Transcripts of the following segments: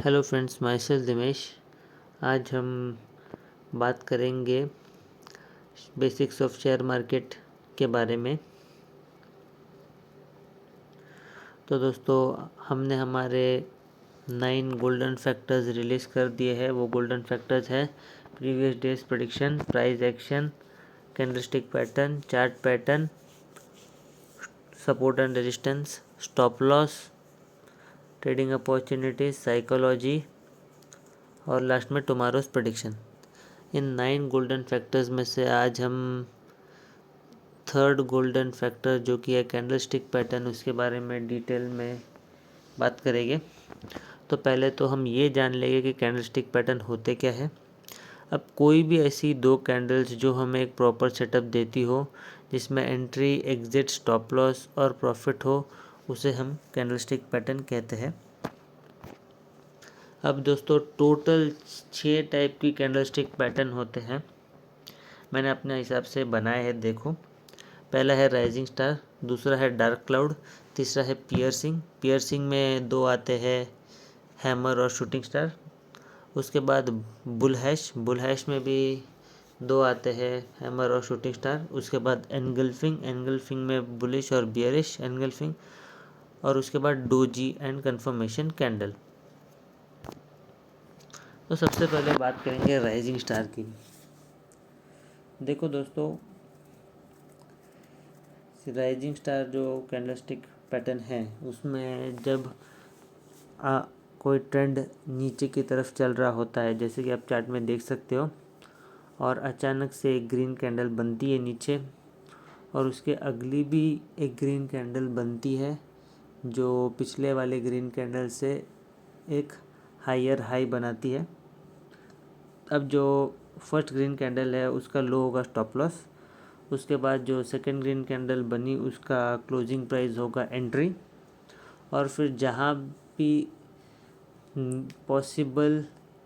Hello friends, my self Dinesh. आज हम बात करेंगे बेसिक्स ऑफ शेयर मार्केट के बारे में। तो दोस्तों, हमने हमारे 9 गोल्डन फैक्टर्स रिलीज़ कर दिए हैं। वो गोल्डन फैक्टर्स है previous days prediction, price action, candlestick pattern, chart pattern, support and resistance, stop loss, trading opportunities, psychology और लास्ट में टुमारोज प्रेडिक्शन। इन 9 गोल्डन फैक्टर्स में से आज हम थर्ड गोल्डन फैक्टर जो कि है कैंडलस्टिक पैटर्न, उसके बारे में डिटेल में बात करेंगे। तो पहले तो हम ये जान लेंगे कि कैंडलस्टिक पैटर्न होते क्या है। अब कोई भी ऐसी 2 कैंडल्स जो हमें एक प्रॉपर सेटअप देती हो, जिसमें एंट्री, एग्जिट, स्टॉप लॉस और प्रॉफिट हो, उसे हम कैंडलस्टिक पैटर्न कहते हैं। अब दोस्तों, टोटल 6 टाइप की कैंडलस्टिक पैटर्न होते हैं। मैंने अपने हिसाब से बनाए हैं, देखो। पहला है राइजिंग स्टार, दूसरा है डार्क क्लाउड, तीसरा है पियर्सिंग में 2 आते हैं, हैमर और शूटिंग स्टार। उसके बाद बुल हैश में भी 2 आते हैं, हैमर और शूटिंग स्टार। उसके बाद एनगल्फिंग में बुलिश और बियरिश एनगल्फिंग। और उसके बाद डोजी एंड कंफर्मेशन कैंडल। तो सबसे पहले बात करेंगे राइजिंग स्टार की। देखो दोस्तों, राइजिंग स्टार जो कैंडलस्टिक पैटर्न है, उसमें जब कोई ट्रेंड नीचे की तरफ चल रहा होता है, जैसे कि आप चार्ट में देख सकते हो, और अचानक से एक ग्रीन कैंडल बनती है नीचे, और उसके अगली भी एक ग्रीन कैंडल बनती है जो पिछले वाले ग्रीन कैंडल से एक हायर हाई बनाती है। अब जो फर्स्ट ग्रीन कैंडल है उसका लो होगा स्टॉप लॉस। उसके बाद जो सेकंड ग्रीन कैंडल बनी उसका क्लोजिंग प्राइस होगा एंट्री। और फिर जहाँ भी पॉसिबल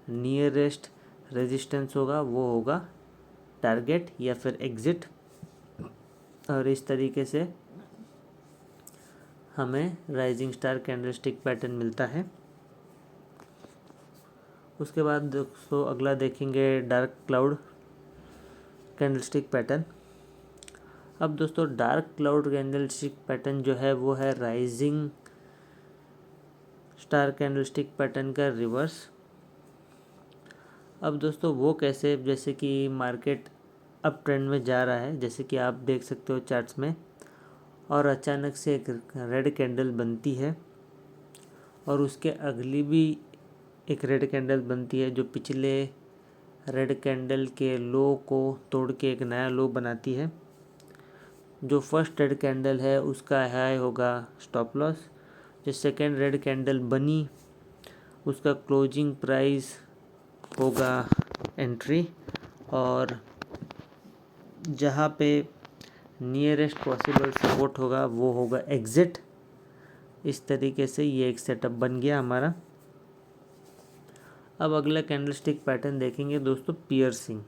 नियरेस्ट रेजिस्टेंस होगा वो होगा टारगेट या फिर एग्जिट। और इस तरीके से हमें राइजिंग स्टार कैंडलस्टिक पैटर्न मिलता है। उसके बाद दोस्तों अगला देखेंगे डार्क क्लाउड कैंडलस्टिक पैटर्न। अब दोस्तों, डार्क क्लाउड कैंडलस्टिक पैटर्न जो है वो है राइजिंग स्टार कैंडलस्टिक पैटर्न का रिवर्स। अब दोस्तों वो कैसे, जैसे कि मार्केट अप ट्रेंड में जा रहा है, जैसे कि आप देख सकते हो चार्ट्स में, और अचानक से एक रेड कैंडल बनती है और उसके अगली भी एक रेड कैंडल बनती है जो पिछले रेड कैंडल के लो को तोड़ के एक नया लो बनाती है। जो फर्स्ट रेड कैंडल है उसका हाई होगा स्टॉप लॉस। जो सेकेंड रेड कैंडल बनी उसका क्लोजिंग प्राइस होगा एंट्री। और जहाँ पे नियरेस्ट पॉसिबल सपोर्ट होगा वो होगा एग्जिट। इस तरीके से ये एक सेटअप बन गया हमारा। अब अगला कैंडलस्टिक पैटर्न देखेंगे दोस्तों, पियर्सिंग।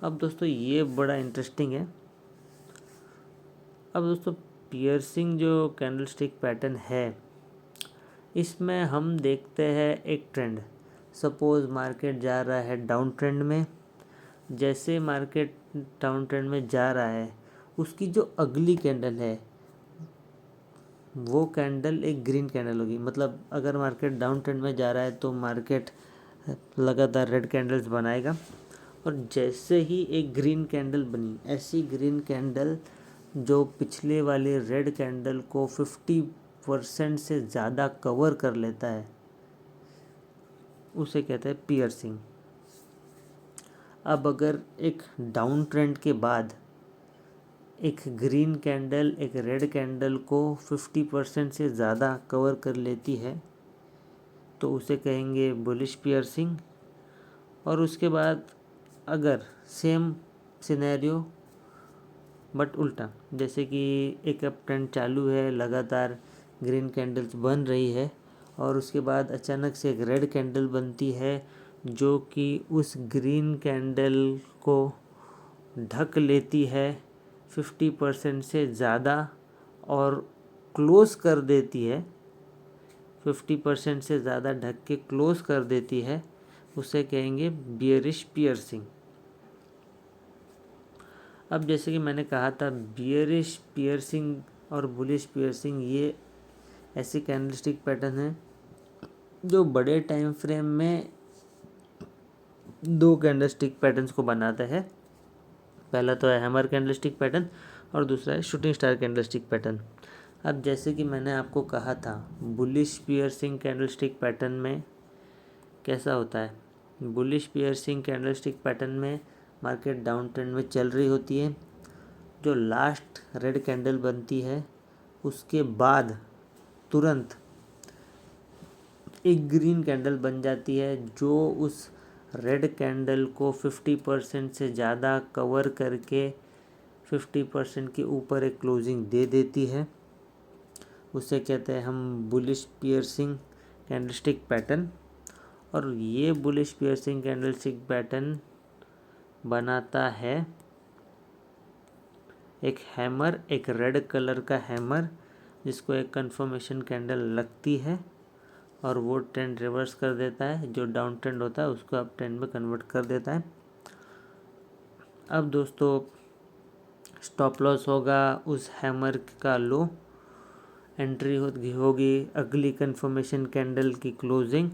अब दोस्तों ये बड़ा इंटरेस्टिंग है। अब दोस्तों, पियर्सिंग जो कैंडलस्टिक पैटर्न है, इसमें हम देखते हैं एक ट्रेंड। सपोज मार्केट जा रहा है डाउन ट्रेंड में। जैसे मार्केट डाउन ट्रेंड में जा रहा है, उसकी जो अगली कैंडल है वो कैंडल एक ग्रीन कैंडल होगी। मतलब अगर मार्केट डाउन ट्रेंड में जा रहा है तो मार्केट लगातार रेड कैंडल्स बनाएगा। और जैसे ही एक ग्रीन कैंडल बनी, ऐसी ग्रीन कैंडल जो पिछले वाले रेड कैंडल को 50% से ज़्यादा कवर कर लेता है, उसे कहते हैं पियर्सिंग। अब अगर एक डाउन ट्रेंड के बाद एक ग्रीन कैंडल एक रेड कैंडल को 50% से ज़्यादा कवर कर लेती है तो उसे कहेंगे बुलिश पियर्सिंग। और उसके बाद अगर सेम सिनेरियो बट उल्टा, जैसे कि एक अप ट्रेंड चालू है, लगातार ग्रीन कैंडल्स बन रही है, और उसके बाद अचानक से एक रेड कैंडल बनती है जो कि उस ग्रीन कैंडल को ढक लेती है 50% से ज़्यादा और क्लोज कर देती है 50% से ज़्यादा ढक के क्लोज कर देती है, उसे कहेंगे बियरिश पियर्सिंग। अब जैसे कि मैंने कहा था, बियरिश पियर्सिंग और बुलिश पियर्सिंग ये ऐसी कैंडलस्टिक पैटर्न है जो बड़े टाइम फ्रेम में दो कैंडलस्टिक पैटर्न्स को बनाता है। पहला तो है हैमर कैंडलस्टिक पैटर्न और दूसरा है शूटिंग स्टार कैंडलस्टिक पैटर्न। अब जैसे कि मैंने आपको कहा था, बुलिश पियर्सिंग कैंडलस्टिक पैटर्न में कैसा होता है। बुलिश पियर्सिंग कैंडलस्टिक पैटर्न में मार्केट डाउन ट्रेंड में चल रही होती है, जो लास्ट रेड कैंडल बनती है उसके बाद तुरंत एक ग्रीन कैंडल बन जाती है, जो उस रेड कैंडल को 50% से ज़्यादा कवर करके 50% के ऊपर एक क्लोजिंग दे देती है। उसे कहते हैं हम बुलिश पियर्सिंग कैंडलस्टिक पैटर्न। और ये बुलिश पियर्सिंग कैंडलस्टिक पैटर्न बनाता है एक हैमर, एक रेड कलर का हैमर, जिसको एक कंफर्मेशन कैंडल लगती है और वो ट्रेंड रिवर्स कर देता है। जो डाउन ट्रेंड होता है उसको अप ट्रेंड में कन्वर्ट कर देता है। अब दोस्तों, स्टॉप लॉस होगा उस हैमर का लो, एंट्री होगी अगली कंफर्मेशन कैंडल की क्लोजिंग,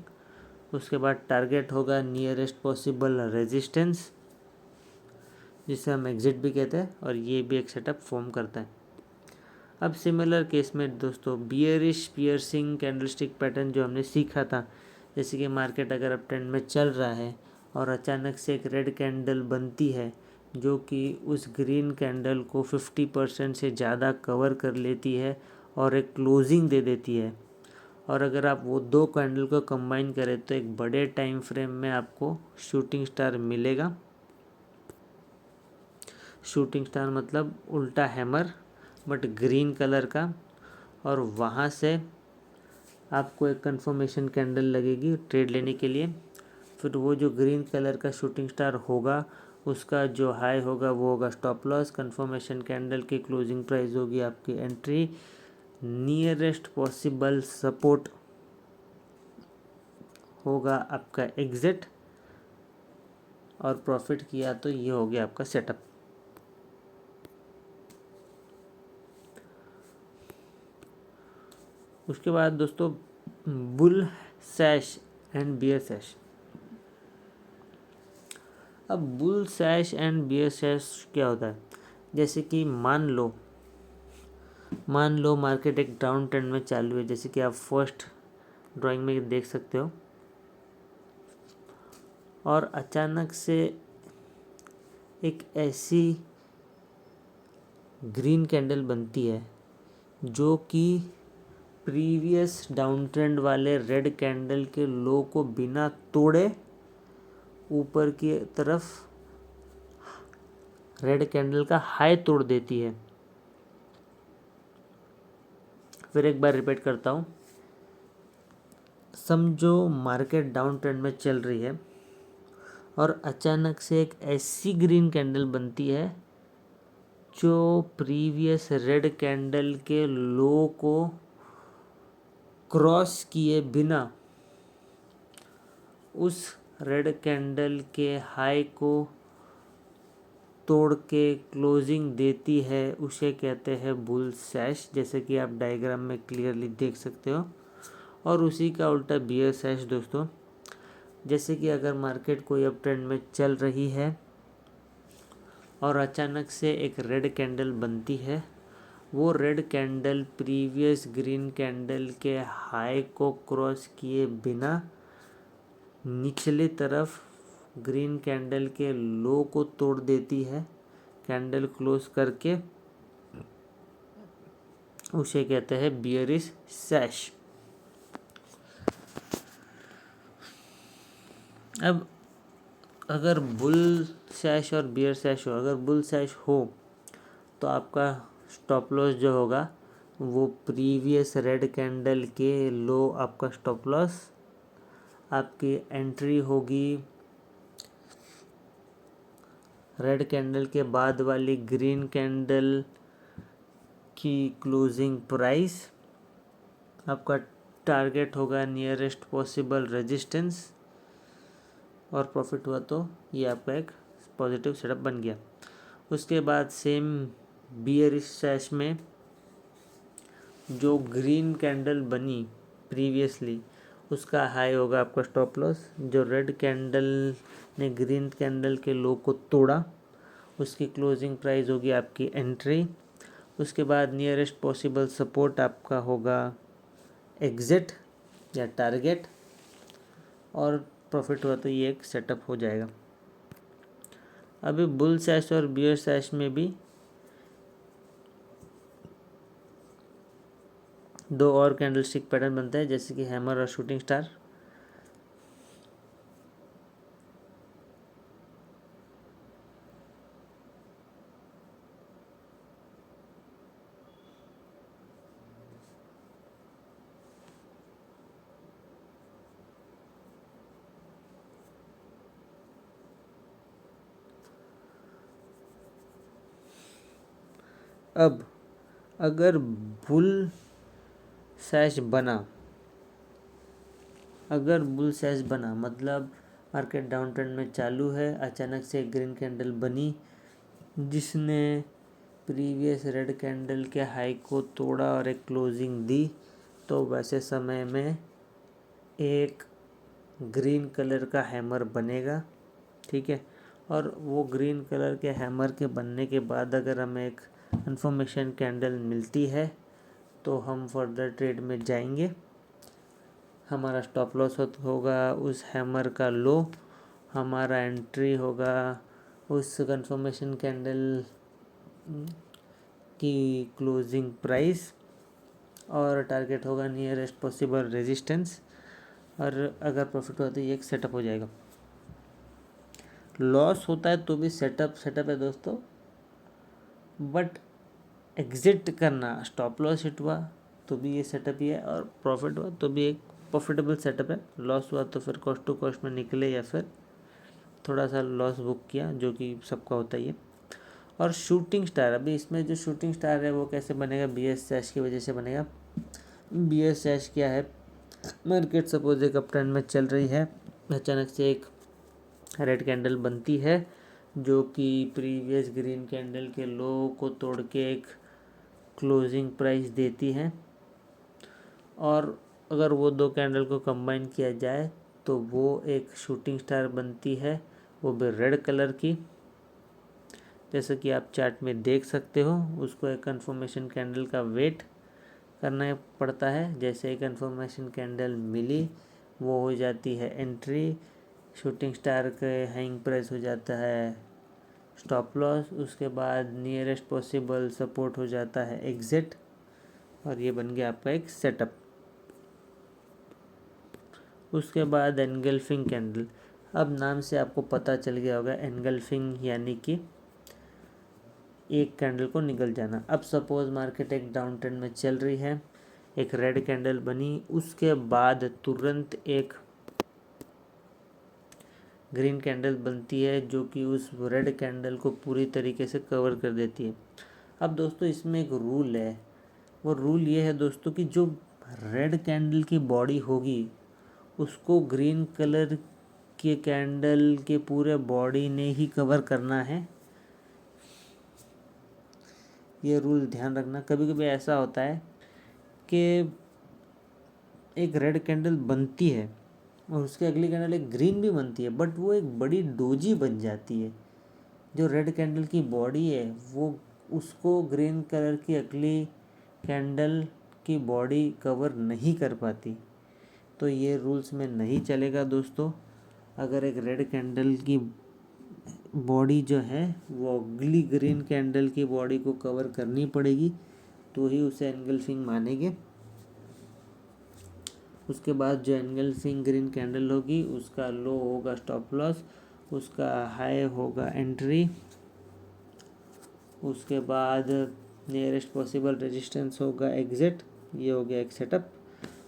उसके बाद टारगेट होगा नियरेस्ट पॉसिबल रेजिस्टेंस, जिसे हम एग्जिट भी कहते हैं, और ये भी एक सेटअप फॉर्म करता है। अब सिमिलर केस में दोस्तों, बियरिश पियर्सिंग कैंडलस्टिक पैटर्न जो हमने सीखा था, जैसे कि मार्केट अगर अप ट्रेंड में चल रहा है और अचानक से एक रेड कैंडल बनती है जो कि उस ग्रीन कैंडल को 50% से ज़्यादा कवर कर लेती है और एक क्लोजिंग दे देती है, और अगर आप वो दो कैंडल को कंबाइन करें तो एक बड़े टाइम फ्रेम में आपको शूटिंग स्टार मिलेगा। शूटिंग स्टार मतलब उल्टा हैमर बट ग्रीन कलर का, और वहाँ से आपको एक कंफर्मेशन कैंडल लगेगी ट्रेड लेने के लिए। फिर वो जो ग्रीन कलर का शूटिंग स्टार होगा उसका जो हाई होगा वो होगा स्टॉप लॉस, कंफर्मेशन कैंडल की क्लोजिंग प्राइस होगी आपकी एंट्री, नियरेस्ट पॉसिबल सपोर्ट होगा आपका एग्जिट, और प्रॉफिट किया तो ये हो गया आपका सेटअप। उसके बाद दोस्तों, बुल सैश एंड बियर सैश। अब बुल सैश एंड बियर सैश क्या होता है, जैसे कि मान लो मार्केट एक डाउन ट्रेंड में चालू है, जैसे कि आप फर्स्ट ड्राइंग में देख सकते हो, और अचानक से एक ऐसी ग्रीन कैंडल बनती है जो कि प्रीवियस डाउन ट्रेंड वाले रेड कैंडल के लो को बिना तोड़े ऊपर की तरफ रेड कैंडल का हाई तोड़ देती है। फिर एक बार रिपीट करता हूँ, समझो मार्केट डाउन ट्रेंड में चल रही है और अचानक से एक ऐसी ग्रीन कैंडल बनती है जो प्रीवियस रेड कैंडल के लो को क्रॉस किए बिना उस रेड कैंडल के हाई को तोड़ के क्लोजिंग देती है, उसे कहते हैं बुल सैश, जैसे कि आप डायग्राम में क्लियरली देख सकते हो। और उसी का उल्टा बियर सैश दोस्तों, जैसे कि अगर मार्केट कोई अप ट्रेंड में चल रही है और अचानक से एक रेड कैंडल बनती है, वो red candle previous green candle के हाई को क्रॉस किए बिना निचले तरफ ग्रीन कैंडल के लो को तोड़ देती है कैंडल क्लोज करके, उसे कहते हैं बियरिश सैश। अब अगर बुल सैश और बियर सैश हो, अगर बुल सैश हो तो आपका स्टॉप लॉस जो होगा वो प्रीवियस रेड कैंडल के लो आपका स्टॉप लॉस, आपकी एंट्री होगी रेड कैंडल के बाद वाली ग्रीन कैंडल की क्लोजिंग प्राइस, आपका टारगेट होगा नियरेस्ट पॉसिबल रेजिस्टेंस और प्रॉफिट हुआ तो ये आपका एक पॉजिटिव सेटअप बन गया। उसके बाद सेम बियरिश सैश में जो ग्रीन कैंडल बनी प्रीवियसली उसका हाई होगा आपका स्टॉप लॉस। जो रेड कैंडल ने ग्रीन कैंडल के लो को तोड़ा उसकी क्लोजिंग प्राइस होगी आपकी एंट्री। उसके बाद नियरेस्ट पॉसिबल सपोर्ट आपका होगा एग्जिट या टारगेट और प्रॉफिट हुआ तो ये एक सेटअप हो जाएगा। अभी बुल सैश और बियर सैश में भी दो और कैंडलस्टिक पैटर्न बनता है जैसे कि हैमर और शूटिंग स्टार। अब अगर बुल सैश बना मतलब मार्केट डाउन ट्रेंड में चालू है, अचानक से ग्रीन कैंडल बनी जिसने प्रीवियस रेड कैंडल के हाई को तोड़ा और एक क्लोजिंग दी, तो वैसे समय में एक ग्रीन कलर का हैमर बनेगा। ठीक है, और वो ग्रीन कलर के हैमर के बनने के बाद अगर हमें एक कंफर्मेशन कैंडल मिलती है तो हम फर्दर ट्रेड में जाएंगे। हमारा स्टॉप लॉस होगा उस हैमर का लो, हमारा एंट्री होगा उस कंफर्मेशन कैंडल की क्लोजिंग प्राइस और टारगेट होगा नियरेस्ट पॉसिबल रेजिस्टेंस। और अगर प्रॉफिट हुआ तो ये एक सेटअप हो जाएगा। लॉस होता है तो भी सेटअप है दोस्तों, बट एग्जिट करना, स्टॉप लॉस हिट हुआ तो भी ये सेटअप ही है और प्रॉफिट हुआ तो भी एक प्रॉफिटेबल सेटअप है। लॉस हुआ तो फिर कॉस्ट टू कॉस्ट में निकले या फिर थोड़ा सा लॉस बुक किया, जो कि सबका होता ही है। और शूटिंग स्टार, अभी इसमें जो शूटिंग स्टार है वो कैसे बनेगा, बी एस एच की वजह से बनेगा। बी एस एच क्या है, मार्केट सपोज एक अप ट्रेंड में चल रही है, अचानक से एक रेड कैंडल बनती है जो कि प्रीवियस ग्रीन कैंडल के लो को तोड़ के एक क्लोजिंग प्राइस देती है, और अगर वो दो कैंडल को कंबाइन किया जाए तो वो एक शूटिंग स्टार बनती है, वो भी रेड कलर की, जैसा कि आप चार्ट में देख सकते हो। उसको एक कंफर्मेशन कैंडल का वेट करना पड़ता है। जैसे एक कंफर्मेशन कैंडल मिली वो हो जाती है एंट्री, शूटिंग स्टार के हैंग प्राइस हो जाता है स्टॉप लॉस, उसके बाद नियरेस्ट पॉसिबल सपोर्ट हो जाता है एग्जिट, और ये बन गया आपका एक सेटअप। उसके बाद एनगल्फिंग कैंडल, अब नाम से आपको पता चल गया होगा एनगल्फिंग यानी कि एक कैंडल को निकल जाना। अब सपोज मार्केट एक डाउन ट्रेंड में चल रही है, एक रेड कैंडल बनी, उसके बाद तुरंत एक ग्रीन कैंडल बनती है जो कि उस रेड कैंडल को पूरी तरीके से कवर कर देती है। अब दोस्तों इसमें एक रूल है, वो रूल ये है दोस्तों कि जो रेड कैंडल की बॉडी होगी उसको ग्रीन कलर के कैंडल के पूरे बॉडी ने ही कवर करना है। ये रूल ध्यान रखना। कभी कभी ऐसा होता है कि एक रेड कैंडल बनती है और उसके अगली कैंडल एक ग्रीन भी बनती है, बट वो एक बड़ी डोजी बन जाती है। जो रेड कैंडल की बॉडी है वो उसको ग्रीन कलर की अगली कैंडल की बॉडी कवर नहीं कर पाती, तो ये रूल्स में नहीं चलेगा दोस्तों। अगर एक रेड कैंडल की बॉडी जो है वो अगली ग्रीन कैंडल की बॉडी को कवर करनी पड़ेगी तो ही उसे एनगल्फिंग मानेंगे। उसके बाद जो एनगल्फिंग ग्रीन कैंडल होगी उसका लो होगा स्टॉप लॉस, उसका हाई होगा एंट्री, उसके बाद नियरेस्ट पॉसिबल रेजिस्टेंस होगा एग्जिट। ये हो गया एक सेटअप।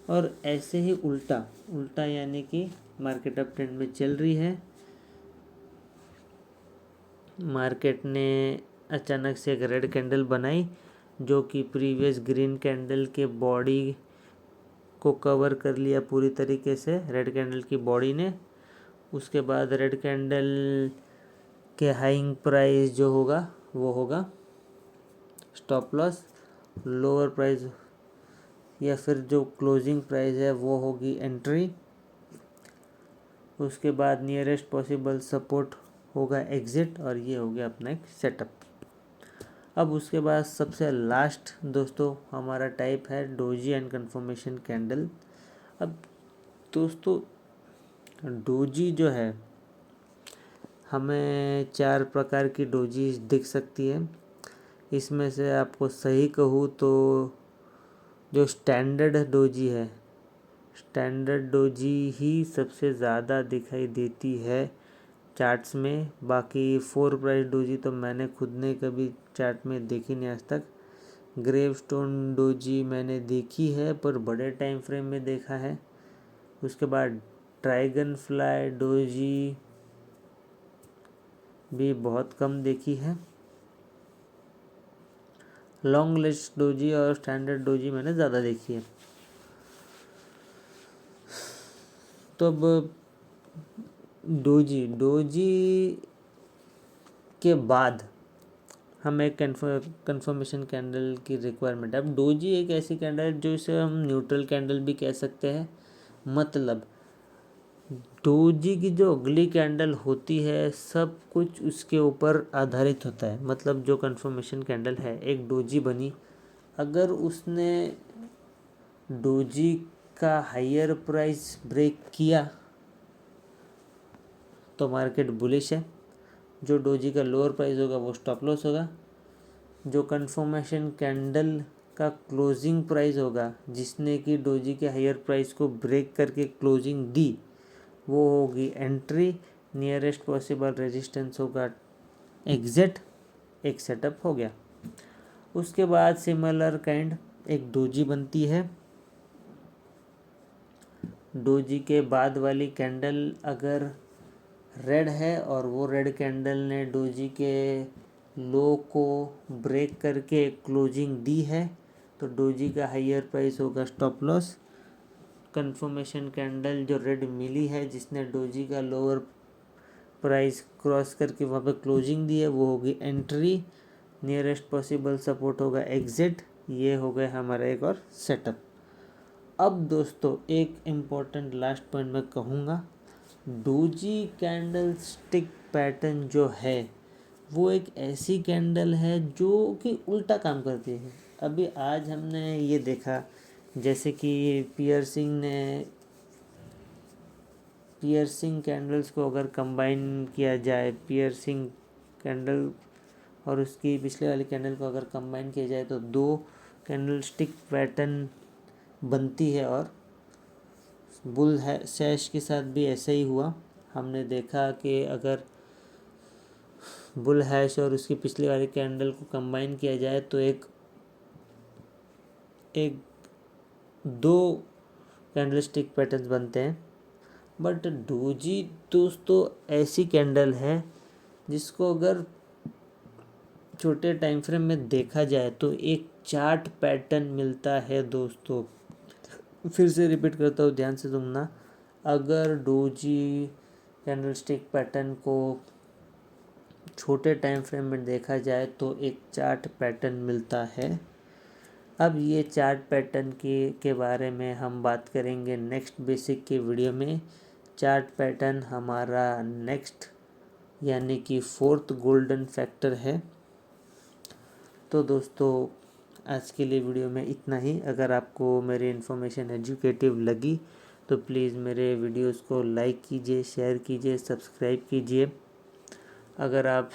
और ऐसे ही उल्टा यानी कि मार्केट अप ट्रेंड में चल रही है, मार्केट ने अचानक से एक रेड कैंडल बनाई जो कि प्रीवियस ग्रीन कैंडल के बॉडी को कवर कर लिया पूरी तरीके से रेड कैंडल की बॉडी ने। उसके बाद रेड कैंडल के हाइंग प्राइस जो होगा वो होगा स्टॉप लॉस, लोअर प्राइस या फिर जो क्लोजिंग प्राइस है वो होगी एंट्री। उसके बाद नियरेस्ट पॉसिबल सपोर्ट होगा एग्जिट, और ये हो गया अपना एक सेटअप। अब उसके बाद सबसे लास्ट दोस्तों हमारा टाइप है डोजी एंड कंफर्मेशन कैंडल। अब दोस्तों डोजी जो है, हमें 4 प्रकार की डोजी दिख सकती है। इसमें से आपको सही कहूँ तो जो स्टैंडर्ड डोजी है, स्टैंडर्ड डोजी ही सबसे ज़्यादा दिखाई देती है चार्ट्स में। बाकी 4 प्राइस डोजी तो मैंने खुद ने कभी चार्ट में देखी नहीं आज तक। ग्रेवस्टोन डोजी मैंने देखी है पर बड़े टाइम फ्रेम में देखा है। उसके बाद ड्रैगन फ्लाई डोजी भी बहुत कम देखी है। लॉन्ग लिस्ट डोजी और स्टैंडर्ड डोजी मैंने ज़्यादा देखी है। तो अब डोजी के बाद हमें एक कंफर्मेशन कैंडल की रिक्वायरमेंट है। अब डोजी एक ऐसी कैंडल है जो इसे हम न्यूट्रल कैंडल भी कह सकते हैं। मतलब डोजी की जो अगली कैंडल होती है सब कुछ उसके ऊपर आधारित होता है। मतलब जो कंफर्मेशन कैंडल है, एक डोजी बनी, अगर उसने डोजी का हायर प्राइस ब्रेक किया तो मार्केट बुलिश है। जो डोजी का लोअर प्राइस होगा वो स्टॉप लॉस होगा। जो कंफर्मेशन कैंडल का क्लोजिंग प्राइस होगा, जिसने कि डोजी के हायर प्राइस को ब्रेक करके क्लोजिंग दी, वो होगी एंट्री। नियरेस्ट पॉसिबल रेजिस्टेंस होगा एग्जिट। एक सेटअप हो गया। उसके बाद सिमिलर काइंड एक डोजी बनती है। डोजी के बाद वाली कैंडल अगर रेड है और वो रेड कैंडल ने डोजी के लो को ब्रेक करके क्लोजिंग दी है तो डोजी का हायर प्राइस होगा स्टॉप लॉस। कंफर्मेशन कैंडल जो रेड मिली है जिसने डोजी का लोअर प्राइस क्रॉस करके वहाँ पे क्लोजिंग दी है वो होगी एंट्री। नियरेस्ट पॉसिबल सपोर्ट होगा एग्जिट। ये हो गया हमारा एक और सेटअप। अब दोस्तों एक इम्पॉर्टेंट लास्ट पॉइंट मैं कहूँगा, डोजी कैंडल स्टिक पैटर्न जो है वो एक ऐसी कैंडल है जो कि उल्टा काम करती है। अभी आज हमने ये देखा जैसे कि पियर्सिंग कैंडल्स को अगर कंबाइन किया जाए, पियर्सिंग कैंडल और उसकी पिछले वाली कैंडल को अगर कंबाइन किया जाए तो 2 कैंडल स्टिक पैटर्न बनती है। और बुल है सैश के साथ भी ऐसा ही हुआ। हमने देखा कि अगर बुल हैश और उसकी पिछली वाली कैंडल को कंबाइन किया जाए तो एक 2 कैंडल स्टिक पैटर्न्स बनते हैं। बट डोजी दोस्तों ऐसी कैंडल है जिसको अगर छोटे टाइम फ्रेम में देखा जाए तो एक चार्ट पैटर्न मिलता है दोस्तों। फिर से रिपीट करता हूँ, ध्यान से सुनना। अगर डोजी कैंडल स्टिक पैटर्न को छोटे टाइम फ्रेम में देखा जाए तो एक चार्ट पैटर्न मिलता है। अब ये चार्ट पैटर्न के बारे में हम बात करेंगे नेक्स्ट बेसिक के वीडियो में। चार्ट पैटर्न हमारा नेक्स्ट यानी कि 4th गोल्डन फैक्टर है। तो दोस्तों आज के लिए वीडियो में इतना ही। अगर आपको मेरी इन्फॉर्मेशन एजुकेटिव लगी तो प्लीज़ मेरे वीडियोस को लाइक कीजिए, शेयर कीजिए, सब्सक्राइब कीजिए। अगर आप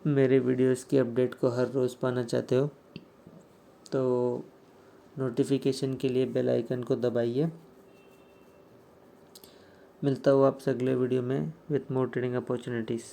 मेरे वीडियोस की अपडेट को हर रोज़ पाना चाहते हो तो नोटिफिकेशन के लिए बेल आइकन को दबाइए। मिलता हूँ आपसे अगले वीडियो में विथ मोर ट्रेडिंग अपॉर्चुनिटीज़।